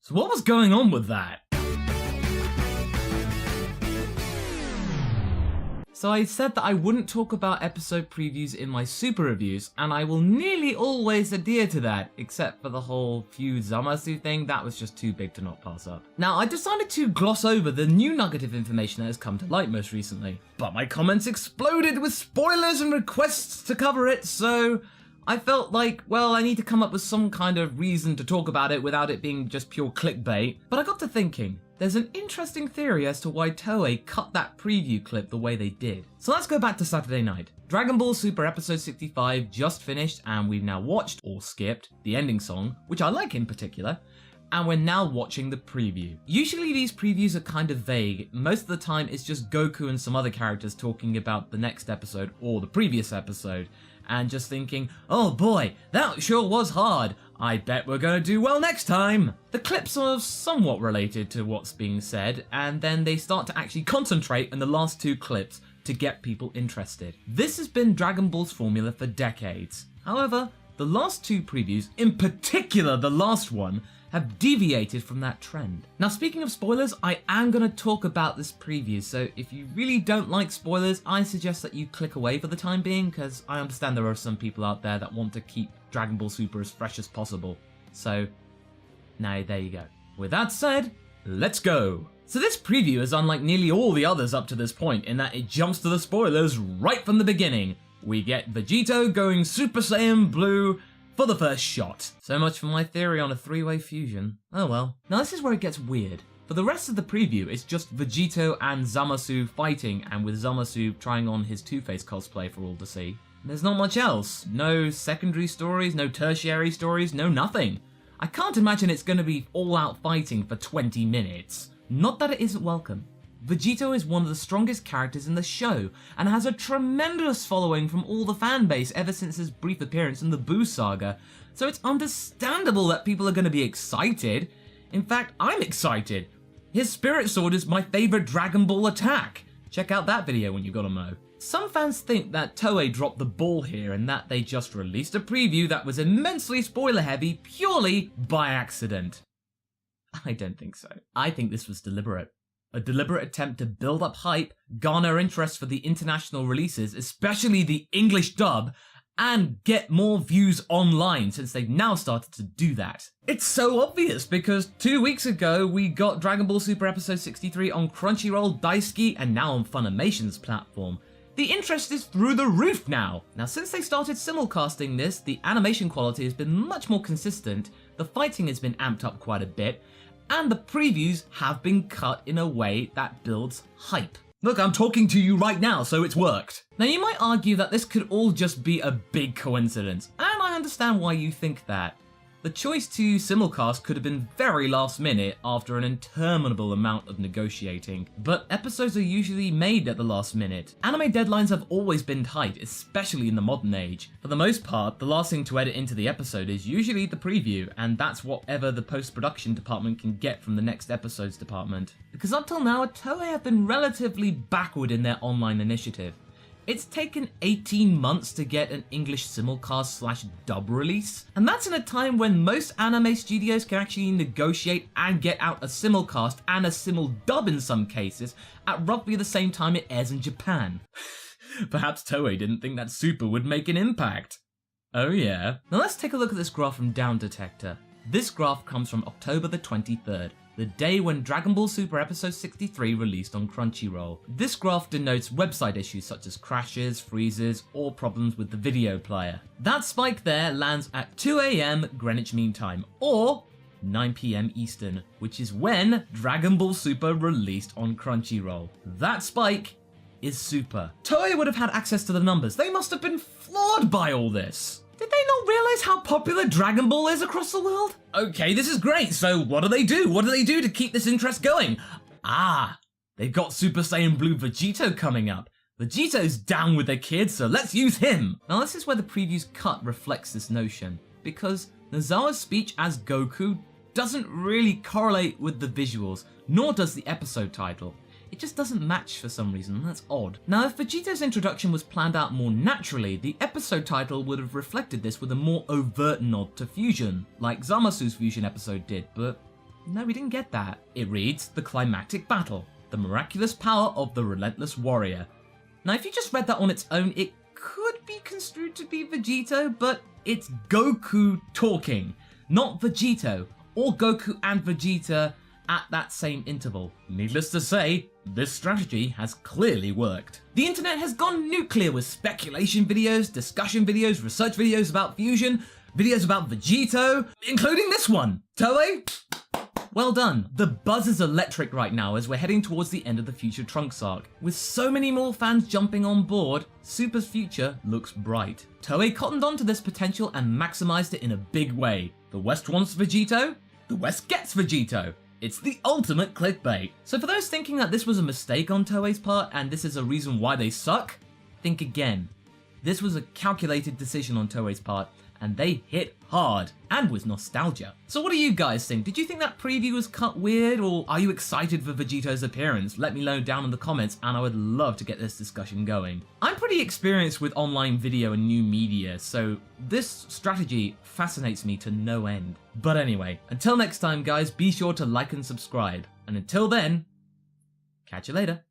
So what was going on with that? So I said that I wouldn't talk about episode previews in my super reviews, and I will nearly always adhere to that, except for the whole feud Zamasu thing. That was just too big to not pass up. Now, I decided to gloss over the new nugget of information that has come to light most recently, but my comments exploded with spoilers and requests to cover it, so I felt like, well, I need to come up with some kind of reason to talk about it without it being just pure clickbait. But I got to thinking, there's an interesting theory as to why Toei cut that preview clip the way they did. So let's go back to Saturday night. Dragon Ball Super episode 65 just finished, and we've now watched, or skipped, the ending song, which I like in particular, and we're now watching the preview. Usually these previews are kind of vague. Most of the time it's just Goku and some other characters talking about the next episode or the previous episode, and just thinking, oh boy, that sure was hard. I bet we're gonna do well next time. The clips are somewhat related to what's being said, and then they start to actually concentrate on the last two clips to get people interested. This has been Dragon Ball's formula for decades. However, the last two previews, in particular the last one, have deviated from that trend. Now, speaking of spoilers, I am going to talk about this preview, so if you really don't like spoilers, I suggest that you click away for the time being, because I understand there are some people out there that want to keep Dragon Ball Super as fresh as possible. So, now there you go. With that said, let's go! So this preview is unlike nearly all the others up to this point, in that it jumps to the spoilers right from the beginning. We get Vegito going Super Saiyan Blue for the first shot. So much for my theory on a three-way fusion. Oh well. Now this is where it gets weird. For the rest of the preview, it's just Vegito and Zamasu fighting, and with Zamasu trying on his Two-Face cosplay for all to see. There's not much else. No secondary stories, no tertiary stories, no nothing. I can't imagine it's going to be all-out fighting for 20 minutes. Not that it isn't welcome. Vegito is one of the strongest characters in the show, and has a tremendous following from all the fan base ever since his brief appearance in the Buu saga, so it's understandable that people are going to be excited. In fact, I'm excited. His Spirit Sword is my favourite Dragon Ball attack. Check out that video when you got a mo. Some fans think that Toei dropped the ball here and that they just released a preview that was immensely spoiler heavy purely by accident. I don't think so. I think this was deliberate. A deliberate attempt to build up hype, garner interest for the international releases, especially the English dub, and get more views online since they've now started to do that. It's so obvious because 2 weeks ago we got Dragon Ball Super episode 63 on Crunchyroll, Daisuki, and now on Funimation's platform. The interest is through the roof now. Now since they started simulcasting this, the animation quality has been much more consistent, the fighting has been amped up quite a bit, and the previews have been cut in a way that builds hype. Look, I'm talking to you right now, so it's worked. Now you might argue that this could all just be a big coincidence, and I understand why you think that. The choice to simulcast could have been very last minute after an interminable amount of negotiating, but episodes are usually made at the last minute. Anime deadlines have always been tight, especially in the modern age. For the most part, the last thing to edit into the episode is usually the preview, and that's whatever the post-production department can get from the next episode's department. Because up till now, Toei have been relatively backward in their online initiative. It's taken 18 months to get an English simulcast / dub release, and that's in a time when most anime studios can actually negotiate and get out a simulcast and a simul dub in some cases at roughly the same time it airs in Japan. Perhaps Toei didn't think that Super would make an impact. Oh yeah. Now let's take a look at this graph from Down Detector. This graph comes from October the 23rd. The day when Dragon Ball Super episode 63 released on Crunchyroll. This graph denotes website issues such as crashes, freezes, or problems with the video player. That spike there lands at 2 AM Greenwich Mean Time, or 9 PM Eastern, which is when Dragon Ball Super released on Crunchyroll. That spike is Super. Toei would have had access to the numbers. They must have been floored by all this. Did they not realize how popular Dragon Ball is across the world? Okay, this is great, so what do they do? What do they do to keep this interest going? Ah, they've got Super Saiyan Blue Vegito coming up. Vegito's down with the kids, so let's use him. Now this is where the preview's cut reflects this notion, because Nozawa's speech as Goku doesn't really correlate with the visuals, nor does the episode title. It just doesn't match for some reason, and that's odd. Now, if Vegito's introduction was planned out more naturally, the episode title would have reflected this with a more overt nod to fusion, like Zamasu's fusion episode did, but No, we didn't get that. It reads, the climactic battle, the miraculous power of the relentless warrior. Now, if you just read that on its own, it could be construed to be Vegito, but it's Goku talking, not Vegito, or Goku and Vegeta at that same interval. Needless to say, this strategy has clearly worked. The internet has gone nuclear with speculation videos, discussion videos, research videos about fusion, videos about Vegito, including this one. Toei? Well done. The buzz is electric right now as we're heading towards the end of the Future Trunks arc. With so many more fans jumping on board, Super's future looks bright. Toei cottoned onto this potential and maximized it in a big way. The West wants Vegito, the West gets Vegito. It's the ultimate clickbait. So for those thinking that this was a mistake on Toei's part and this is a reason why they suck, think again. This was a calculated decision on Toei's part, and they hit hard, and with nostalgia. So what do you guys think? Did you think that preview was cut weird, or are you excited for Vegito's appearance? Let me know down in the comments, and I would love to get this discussion going. I'm pretty experienced with online video and new media, so this strategy fascinates me to no end. But anyway, until next time guys, be sure to like and subscribe, and until then, catch you later.